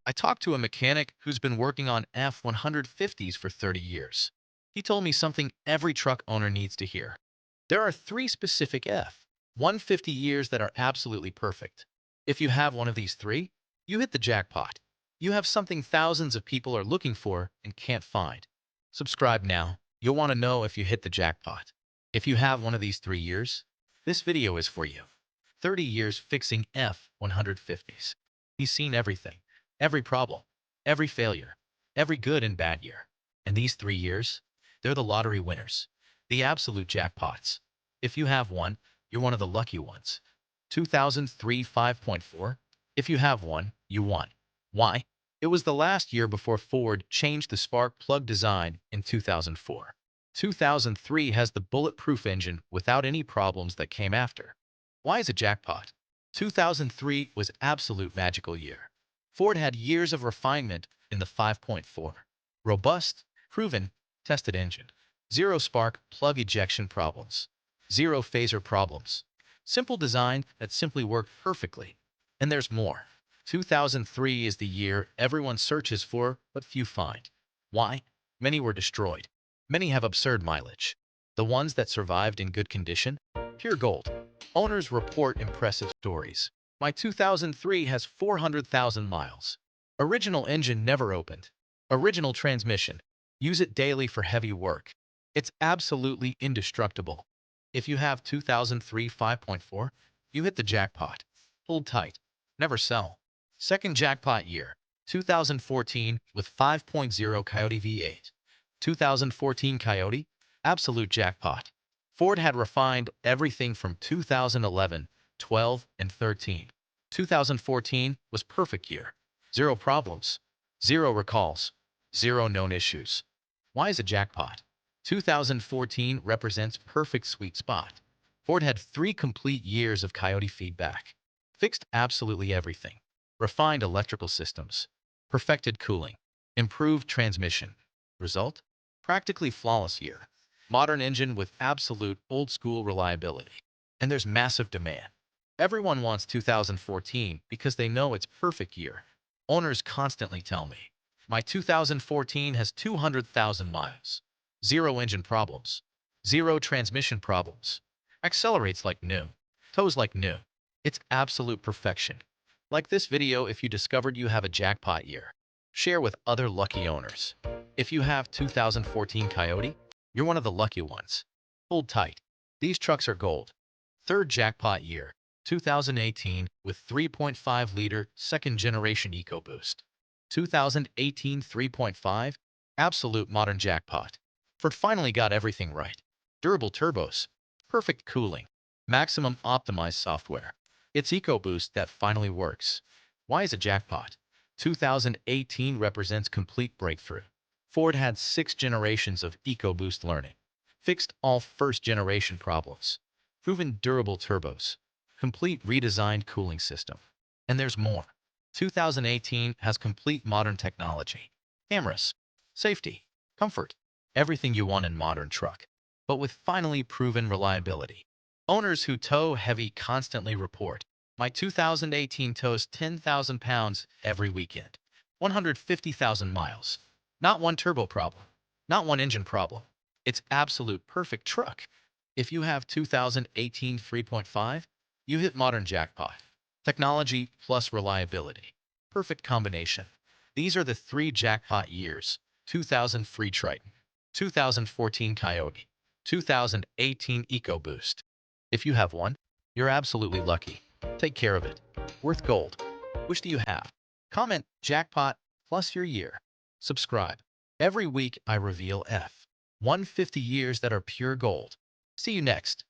I talked to a mechanic who's been working on F-150s for 30 years. He told me something every truck owner needs to hear. There are three specific F-150 years that are absolutely perfect. If you have one of these three, you hit the jackpot. You have something thousands of people are looking for and can't find. Subscribe now. You'll want to know if you hit the jackpot. If you have one of these 3 years, this video is for you. 30 years fixing F-150s. He's seen everything, every problem, every failure, every good and bad year. And these 3 years, they're the lottery winners, the absolute jackpots. If you have one, you're one of the lucky ones. 2003 5.4. If you have one, you won. Why? It was the last year before Ford changed the spark plug design in 2004. 2003 has the bulletproof engine without any problems that came after. Why is it jackpot? 2003 was absolute magical year. Ford had years of refinement in the 5.4. Robust, proven, tested engine. Zero spark plug ejection problems. Zero phaser problems. Simple design that simply worked perfectly. And there's more. 2003 is the year everyone searches for, but few find. Why? Many were destroyed. Many have absurd mileage. The ones that survived in good condition? Pure gold. Owners report impressive stories. My 2003 has 400,000 miles. Original engine never opened. Original transmission. Use it daily for heavy work. It's absolutely indestructible. If you have 2003 5.4, you hit the jackpot. Hold tight. Never sell. Second jackpot year, 2014 with 5.0 Coyote V8. 2014 Coyote, absolute jackpot. Ford had refined everything from 2011, 12, and 13. 2014 was perfect year. Zero problems, zero recalls, zero known issues. Why is a jackpot? 2014 represents perfect sweet spot. Ford had 3 complete years of Coyote feedback. Fixed absolutely everything. Refined electrical systems. Perfected cooling. Improved transmission. Result? Practically flawless year. Modern engine with absolute old-school reliability. And there's massive demand. Everyone wants 2014 because they know it's perfect year. Owners constantly tell me, my 2014 has 200,000 miles. Zero engine problems. Zero transmission problems. Accelerates like new. Tows like new. It's absolute perfection. Like this video if you discovered you have a jackpot year. Share with other lucky owners. If you have 2014 Coyote, you're one of the lucky ones. Hold tight. These trucks are gold. Third jackpot year, 2018 with 3.5-liter second-generation EcoBoost. 2018 3.5, absolute modern jackpot. Ford finally got everything right. Durable turbos, perfect cooling, maximum optimized software. It's EcoBoost that finally works. Why is it jackpot? 2018 represents complete breakthrough. Ford had 6 generations of EcoBoost learning, fixed all first-generation problems, proven durable turbos, complete redesigned cooling system. And there's more. 2018 has complete modern technology, cameras, safety, comfort, everything you want in modern truck, but with finally proven reliability. Owners who tow heavy constantly report, my 2018 tows 10,000 pounds every weekend, 150,000 miles. Not one turbo problem, not one engine problem. It's absolute perfect truck. If you have 2018 3.5, you hit modern jackpot. Technology plus reliability. Perfect combination. These are the 3 jackpot years. 2003 Triton, 2014 Coyote, 2018 EcoBoost. If you have one, you're absolutely lucky. Take care of it. Worth gold. Which do you have? Comment jackpot plus your year. Subscribe. Every week I reveal F-150 years that are pure gold. See you next.